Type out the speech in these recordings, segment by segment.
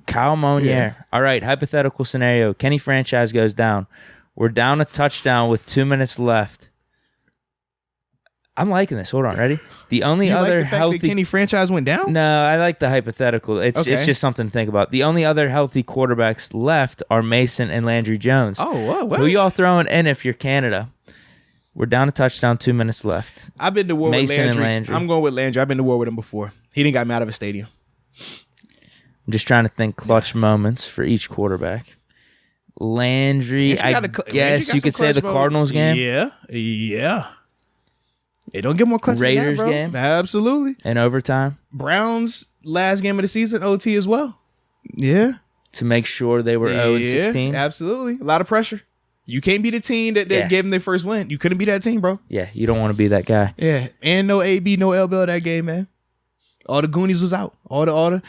Kyle Monier. Yeah. All right, hypothetical scenario. Kenny franchise goes down. We're down a touchdown with 2 minutes left. I'm liking this. Hold on, ready? The only You other like the fact healthy that Kenny franchise went down? No, I like the hypothetical. It's just something to think about. The only other healthy quarterbacks left are Mason and Landry Jones. Oh, what? Who y'all throwing in if you're Canada? We're down a touchdown, 2 minutes left. I've been to war Mason with and Landry. Landry. I'm going with Landry. I've been to war with him before. He didn't got me out of a stadium. I'm just trying to think clutch moments for each quarterback. Landry, I guess you could say the Cardinals game. Yeah. They don't get more clutch Raiders than that, bro. game. Absolutely. In overtime. Browns last game of the season, OT as well. Yeah. To make sure they were 0-16. Absolutely. A lot of pressure. You can't be the team that gave them their first win. You couldn't be that team, bro. Yeah, you don't want to be that guy. Yeah. And no AB, no L Bell that game, man. All the Goonies was out. All the,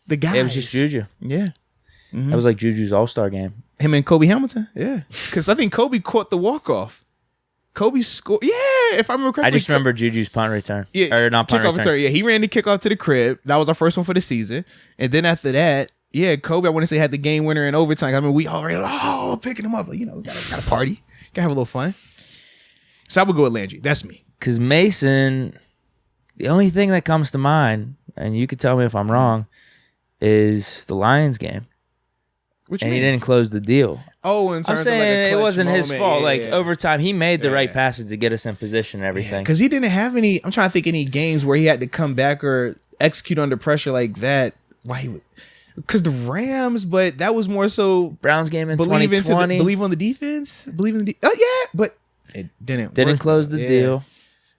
the guys. It was just Juju. Yeah. Mm-hmm. That was like Juju's All-Star game. Him and Kobe Hamilton. Yeah. Because I think Kobe caught the walk-off. Kobe scored. Yeah, if I remember correctly. I just remember Juju's punt return. Yeah. Or not punt kickoff return. Yeah, he ran the kickoff to the crib. That was our first one for the season. And then after that, yeah, Kobe, I want to say, had the game winner in overtime. I mean, we already, picking him up. Like, gotta party. Gotta have a little fun. So I would go with Landry. That's me. Because Mason, the only thing that comes to mind, and you could tell me if I'm wrong, is the Lions game. He didn't close the deal. Oh, in terms I'm saying of like a clutch it wasn't his moment. fault. Yeah. Overtime, he made the right passes to get us in position and everything. Because he didn't have any, I'm trying to think any games where he had to come back or execute under pressure like that. Why he would, because the Rams, but that was more so Browns game in believe 2020. Believe on the defense. Believe in the but it didn't work. Close the deal.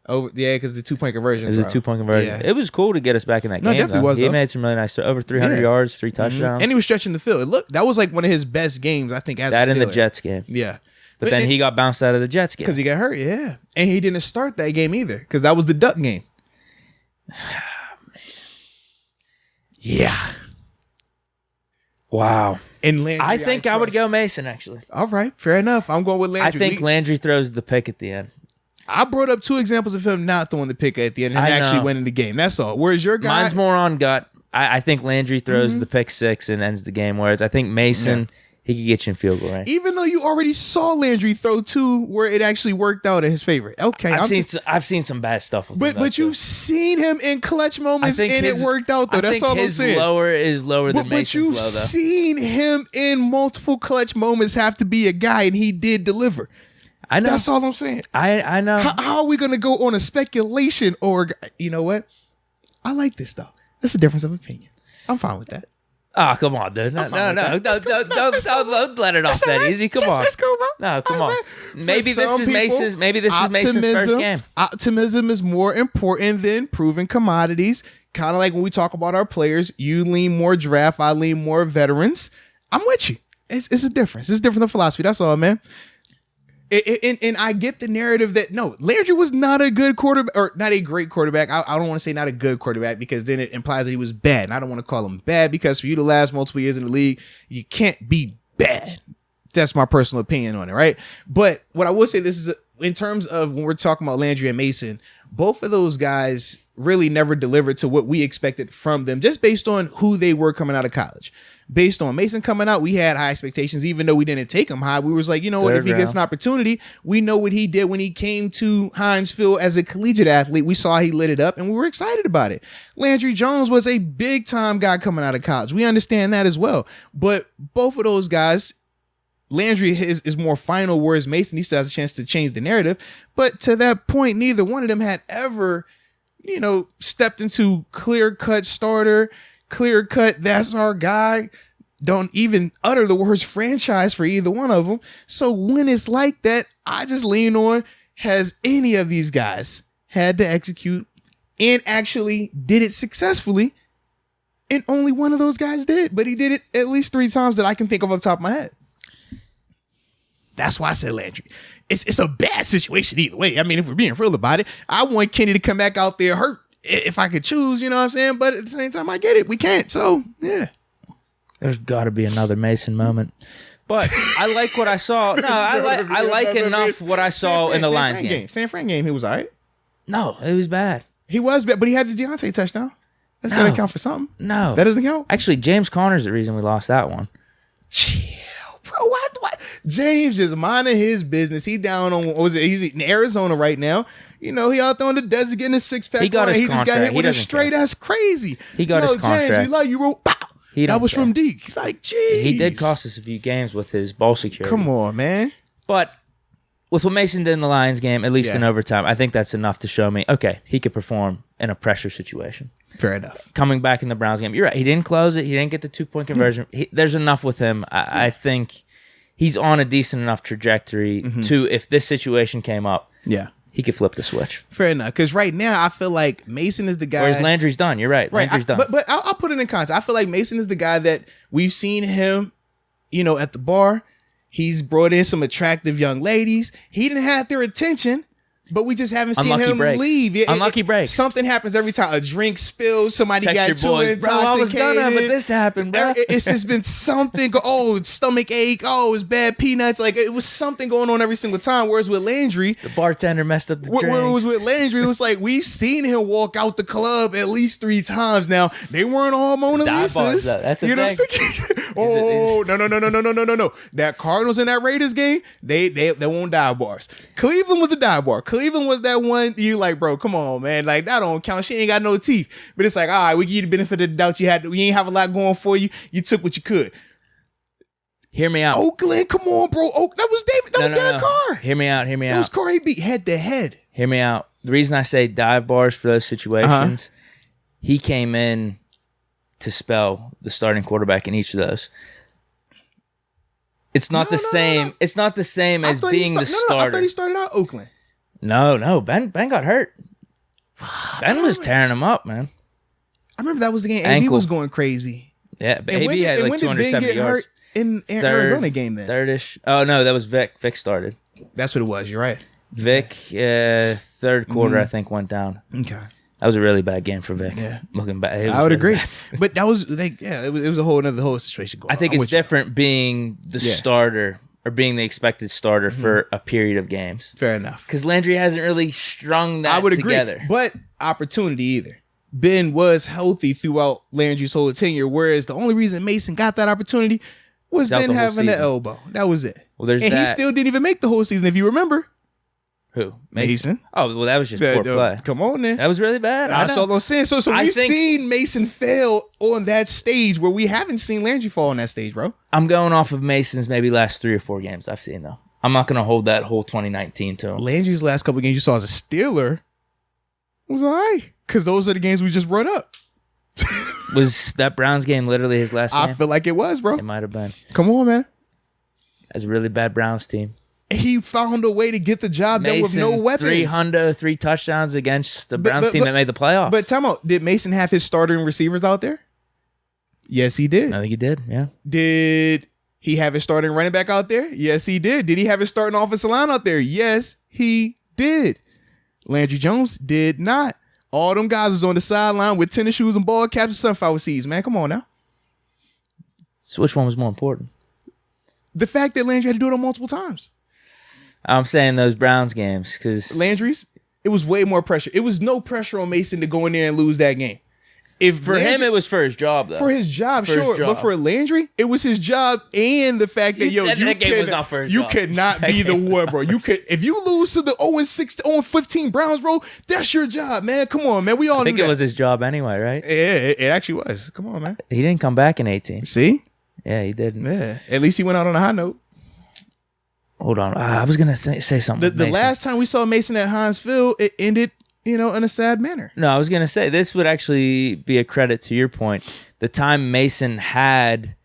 Because the 2-point conversion. It was a 2-point conversion. Yeah. It was cool to get us back in that No, game. definitely was, He though. made some really nice, over 300 yards, 3 touchdowns. And he was stretching the field. Look, that was like one of his best games, I think, as that a in the Steeler. Jets game. Yeah. But then he got bounced out of the Jets game. Because he got hurt, yeah. And he didn't start that game either, because that was the Duck game. Yeah. Wow. And Landry, I think I would go trust. Mason, actually. All right, fair enough. I'm going with I Landry. think Landry throws the pick at the end. I brought up 2 examples of him not throwing the pick at the end and I actually know. winning the game. That's all. Whereas your guy... Mine's more on gut. I think Landry throws the pick 6 and ends the game, whereas I think Mason, he could get you in field goal range. Even though you already saw Landry throw 2 where it actually worked out in his favor. Okay. I've seen some bad stuff with him. But you've seen him in clutch moments and it worked out, though. That's all I'm saying. His lower is lower than Mason's But you've low, though. seen him in multiple clutch moments have to be a guy, and he did deliver. I know. That's all I'm saying. I know. How are we going to go on a speculation or, you know what? I like this, though. That's a difference of opinion. I'm fine with that. Oh, come on, dude. No, don't let it off that easy. Come on. Let's go, bro. No, come on. Right. Maybe For this some is people, Mason's. Maybe this is Mason's first game. Optimism is more important than proven commodities. Kind of like when we talk about our players, you lean more draft, I lean more veterans. I'm with you. It's a difference. It's different than philosophy. That's all, man. And I get the narrative that no, Landry was not a good quarterback or not a great quarterback. I don't want to say not a good quarterback because then it implies that he was bad. And I don't want to call him bad because for you to last multiple years in the league, you can't be bad. That's my personal opinion on it, right? But what I will say, this is in terms of when we're talking about Landry and Mason, both of those guys really never delivered to what we expected from them, just based on who they were coming out of college. Based on Mason coming out, we had high expectations, even though we didn't take him high. We was like, you know what, if he gets an opportunity, we know what he did when he came to Heinz Field as a collegiate athlete. We saw he lit it up and we were excited about it. Landry Jones was a big time guy coming out of college. We understand that as well. But both of those guys, Landry is more final, whereas Mason, he still has a chance to change the narrative. But to that point, neither one of them had ever, stepped into clear-cut starter, clear-cut, that's our guy. Don't even utter the words franchise for either one of them. So when it's like that, I just lean on, has any of these guys had to execute and actually did it successfully? And only one of those guys did. But he did it at least 3 times that I can think of off the top of my head. That's why I said Landry. It's a bad situation either way. I mean, if we're being real about it, I want Kenny to come back out there hurt if I could choose, you know what I'm saying? But at the same time, I get it. We can't. So, yeah. There's got to be another Mason moment. But I like what I saw. No, I like enough what I saw in the Lions game. San Fran game, he was all right. No, it was bad. He was bad, but he had the Deontay touchdown. That's got to count for something. No. That doesn't count? Actually, James Conner's the reason we lost that one. Chill, bro. What? James just minding his business. He down on, what was it? He's in Arizona right now. You know, he out there on the desert getting his six-pack. He got his He just got contract. hit with He a doesn't straight. care. That's crazy. He got his contract. James, we love you, bro. That was from Deke. Like, geez. He did cost us a few games with his ball security. Come on, man. But with what Mason did in the Lions game, at least Yeah. in overtime, I think that's enough to show me, okay, he could perform in a pressure situation. Fair enough. Coming back in the Browns game, you're right. He didn't close it. He didn't get the 2-point conversion. There's enough with him. I think he's on a decent enough trajectory to, if this situation came up, Yeah. he could flip the switch. Fair enough. Because right now, I feel like Mason is the guy. Whereas Landry's done. You're right. Landry's done. But I'll put it in context. I feel like Mason is the guy that we've seen him, at the bar. He's brought in some attractive young ladies. He didn't have their attention, but we just haven't seen Unlucky him break. leave. Unlucky break. Something happens every time. A drink spills. Somebody Text your got too boys, intoxicated. bro, I was gonna, but this happened, bro. It's just been something. Oh, stomach ache. Oh, it's bad peanuts. Like, it was something going on every single time. Whereas with Landry, The bartender messed up the drink. where it was with Landry, it was like we've seen him walk out the club at least 3 times now. They weren't all Mona Dive bars, Lisas. though. That's the you know thing. what I'm saying? Oh, no. That Cardinals in that Raiders game, they won't dive bars. Cleveland was the dive bar. Cleveland was that one. You like, bro, come on, man. Like, that don't count. She ain't got no teeth. But it's like, all right, we give you the benefit of the doubt. You ain't have a lot going for you. You took what you could. Hear me out. Oakland, come on, bro. That was David. That was Derek Carr. Hear me out. That was Carr. He beat head to head. Hear me out. The reason I say dive bars for those situations, he came in to spell the starting quarterback in each of those. It's not the same. It's not the same as being the starter. I thought he started out Oakland. No. Ben got hurt. Ben was tearing him up, man. I remember that was the game. AB Ankle. was going crazy. Yeah, but AB had like 270 yards. Hurt in Arizona game then? Third-ish. Oh, no, that was Vic. Vic started. That's what it was. You're right. Vic, third quarter, I think, went down. Okay. That was a really bad game for Vic. Yeah. Looking back. I would agree. But that was like, it was a whole situation going on. I think it's different being the starter or being the expected starter for a period of games. Fair enough. Because Landry hasn't really strung that together. Agree. But opportunity either. Ben was healthy throughout Landry's whole tenure, whereas the only reason Mason got that opportunity was Ben having the elbow. That was it. Well, there's and that. He still didn't even make the whole season, if you remember. Who? Mason. Oh, well, that was just poor play. Come on, then. That was really bad. That's all I'm saying. So we've seen Mason fail on that stage where we haven't seen Landry fall on that stage, bro. I'm going off of Mason's maybe last 3 or 4 games I've seen, though. I'm not going to hold that whole 2019 to him. Landry's last couple of games you saw as a Steeler was all right. Because those are the games we just brought up. Was that Browns game literally his last game? I feel like it was, bro. It might have been. Come on, man. That's a really bad Browns team. He found a way to get the job done with no weapons. 3 touchdowns against the Browns team that made the playoffs. But time out. Did Mason have his starting receivers out there? Yes, he did. I think he did, yeah. Did he have his starting running back out there? Yes, he did. Did he have his starting offensive line out there? Yes, he did. Landry Jones did not. All them guys was on the sideline with tennis shoes and ball caps and sunflower seeds, man. Come on now. So which one was more important? The fact that Landry had to do it on multiple times. I'm saying those Browns games because Landry's, it was way more pressure. It was no pressure on Mason to go in there and lose that game. For him, it was for his job, though. For his job, sure. But for Landry, it was his job and the fact that, that game was not for his job. could not be the one, bro. If you lose to the 0-6, 0-15 Browns, bro, that's your job, man. Come on, man. We all knew that. I think it was his job anyway, right? Yeah, it actually was. Come on, man. He didn't come back in 18. See? Yeah, he didn't. Yeah. At least he went out on a high note. Hold on. I was going to say something. The last time we saw Mason at Heinz Field, it ended, in a sad manner. No, I was going to say this would actually be a credit to your point. The time Mason had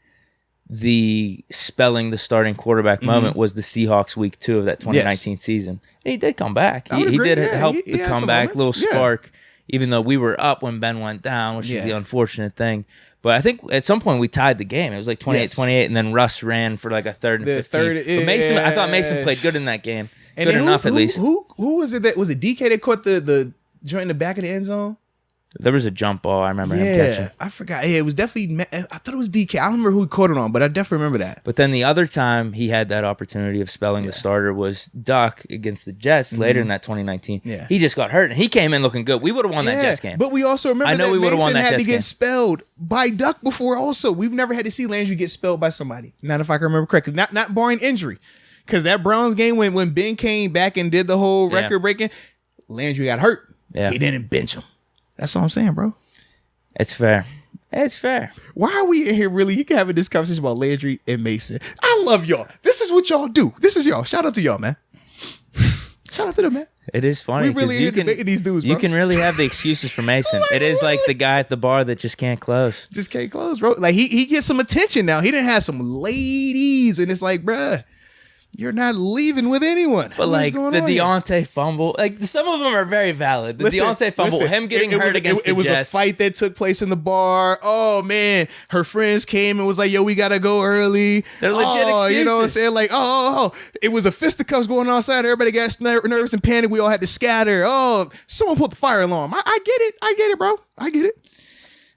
the spelling the starting quarterback moment was the Seahawks week 2 of that 2019 season. And he did come back. He did help the comeback, little spark, even though we were up when Ben went down, which is the unfortunate thing. But I think at some point we tied the game. It was like 28-28, and then Russ ran for like a 3rd and 15. But Mason, I thought Mason played good in that game. Good enough, at least. Who was it that was it? Deke that caught the joint in the back of the end zone? There was a jump ball I remember him catching. I forgot. Yeah, it was definitely. I thought it was Deke. I don't remember who he caught it on, but I definitely remember that. But then the other time he had that opportunity of spelling the starter was Duck against the Jets later in that 2019. Yeah. He just got hurt, and he came in looking good. We would have won that Jets game. But we also remember that we would've won Mason that had Jets to get game. spelled by Duck before also. We've never had to see Landry get spelled by somebody. Not if I can remember correctly. Not barring injury. Because that Browns game, when Ben came back and did the whole record breaking, Landry got hurt. Yeah. He didn't bench him. That's all I'm saying, bro. It's fair. It's fair. Why are we in here really? You can have this conversation about Landry and Mason. I love y'all. This is what y'all do. This is y'all. Shout out to y'all, man. Shout out to them, man. It is funny. We really are debating these dudes, bro. You can really have the excuses for Mason. It is like the guy at the bar that just can't close. Just can't close, bro. Like he gets some attention now. He didn't have some ladies, and it's like, bruh, you're not leaving with anyone. But like the Deontay fumble, like some of them are very valid. The Deontay fumble, him getting hurt against the Jets. It was a fight that took place in the bar. Oh man, her friends came and was like, "Yo, we gotta go early." They're legit excuses. You know what I'm saying? Like, it was a fisticuffs going on outside. Everybody got nervous and panicked. We all had to scatter. Oh, someone put the fire alarm. I get it, bro. I get it.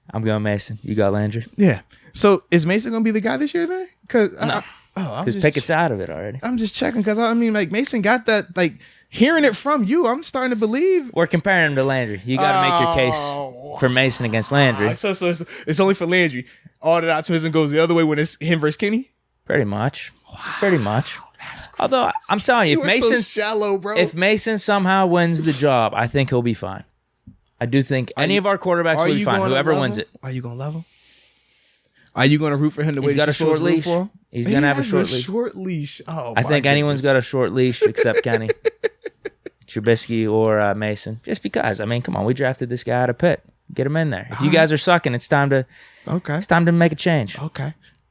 I'm going Mason. You got Landry. Yeah. So is Mason gonna be the guy this year then? Because no. Because Pickett's out of it already. I'm just checking because I mean, like Mason got that. Like hearing it from you, I'm starting to believe. We're comparing him to Landry. You got to make your case for Mason against Landry. So it's only for Landry. All that optimism goes the other way when it's him versus Kenny. Pretty much. Wow. Pretty much. Although I'm telling you, if Mason, so shallow, bro. If Mason somehow wins the job, I think he'll be fine. I do think any of our quarterbacks will be fine. Whoever wins it. Are you gonna love him? Are you going to root for him the way he's got a short leash? He's going to have a short leash. Short leash. Oh, I think anyone's got a short leash except Kenny, Trubisky, or Mason. Just because. I mean, come on, we drafted this guy out of Pitt. Get him in there. If you guys are sucking, it's time to make a change. Okay.